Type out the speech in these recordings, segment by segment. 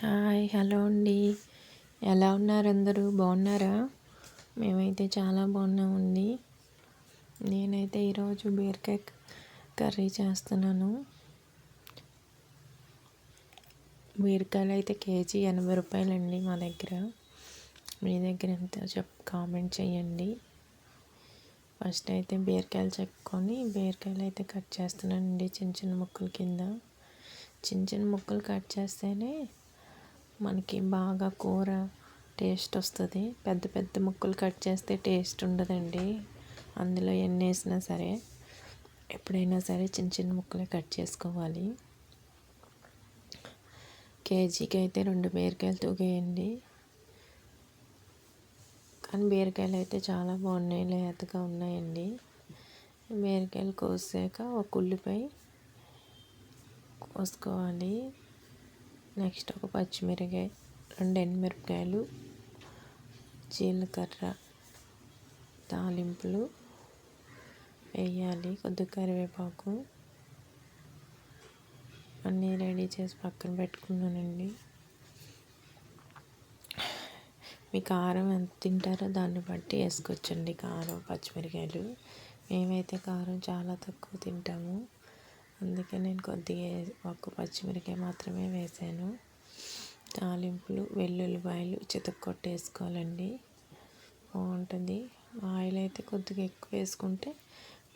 Hi hello అండి. ఎలా ఉన్నారు అందరూ? బాగున్నారా? మేమైతే చాలా బాగున్నామండి. నేనైతే ఈరోజు బీరకాయ కర్రీ చేస్తున్నాను. బీరకాయలు అయితే కేజీ 80 రూపాయలండి మా దగ్గర. మీ దగ్గర ఎంత కామెంట్ చేయండి. ఫస్ట్ అయితే బీరకాయలు చెక్కుకొని బీరకాయలు అయితే కట్ చేస్తున్నానండి చిన్న చిన్న ముక్కల కింద. చిన్న చిన్న ముక్కలు కట్ చేస్తేనే మనకి బాగా కూర టేస్ట్ వస్తుంది. పెద్ద పెద్ద ముక్కలు కట్ చేస్తే టేస్ట్ ఉండదండి. అందులో ఎన్ని వేసినా సరే ఎప్పుడైనా సరే చిన్న చిన్న ముక్కలే కట్ చేసుకోవాలి. కేజీకి అయితే 2 బీరకాయలు తూగేయండి. కానీ బీరకాయలు అయితే చాలా బాగున్నాయి, లేతగా ఉన్నాయండి. బీరకాయలు కోసాక ఒక ఉల్లిపాయ కోసుకోవాలి. నెక్స్ట్ ఒక పచ్చిమిరకాయ, 2 ఎండుమిరపకాయలు, జీలకర్ర తాలింపులు వేయాలి. కొద్దిగా కరివేపాకు అన్నీ రెడీ చేసి పక్కన పెట్టుకున్నానండి. మీ కారం ఎంత తింటారో దాన్ని బట్టి వేసుకోవచ్చండి కారం, పచ్చిమిరకాయలు. మేమైతే కారం చాలా తక్కువ తింటాము, అందుకే నేను కొద్దిగా ఒక పచ్చిమిరకాయ మాత్రమే వేసాను. తాలింపులు వెల్లుల్లిపాయలు చితక్కొట్టేసుకోవాలండి, బాగుంటుంది. ఆయిల్ అయితే కొద్దిగా ఎక్కువ వేసుకుంటే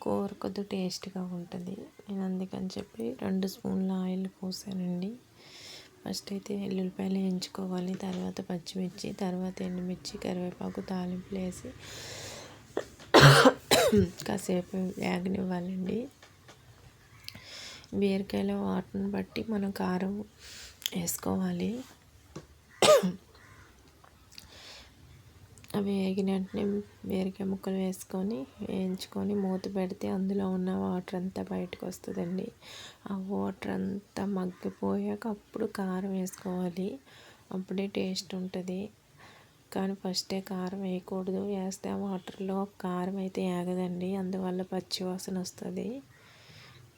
కూర కొద్దిగా టేస్ట్గా ఉంటుంది. నేను అందుకని చెప్పి 2 స్పూన్ల ఆయిల్ పోసానండి. ఫస్ట్ అయితే వెల్లుల్లిపాయలు వేయించుకోవాలి, తర్వాత పచ్చిమిర్చి, తర్వాత ఎండుమిర్చి, కరివేపాకు తాలింపులు వేసి కాసేపు వేగనివ్వాలండి. బీరకాయల వాటర్ని బట్టి మనం కారం వేసుకోవాలి. అవి వేగిన వెంటనే బీరకాయ ముక్కలు వేసుకొని వేయించుకొని మూత పెడితే అందులో ఉన్న వాటర్ అంతా బయటకు వస్తుందండి. ఆ వాటర్ అంతా మగ్గిపోయాక అప్పుడు కారం వేసుకోవాలి, అప్పుడే టేస్ట్ ఉంటుంది. కానీ ఫస్టే కారం వేయకూడదు, వేస్తే ఆ వాటర్లో కారం అయితే వేగదండి, అందువల్ల పచ్చివాసన వస్తుంది.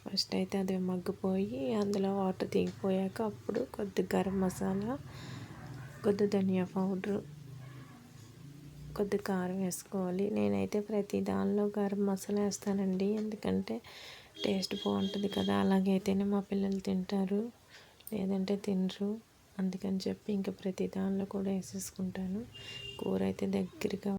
ఫస్ట్ అయితే అది మగ్గిపోయి అందులో వాటర్ దిగిపోయాక అప్పుడు కొద్ది గరం మసాలా, కొద్ది ధనియా పౌడరు, కొద్ది కారం వేసుకోవాలి. నేనైతే ప్రతి దానిలో గరం మసాలా వేస్తానండి, ఎందుకంటే టేస్ట్ బాగుంటుంది కదా. అలాగైతేనే మా పిల్లలు తింటారు, లేదంటే తినరు. అందుకని చెప్పి ఇంకా ప్రతి దానిలో కూడా వేసేసుకుంటాను. కూర అయితే దగ్గరగా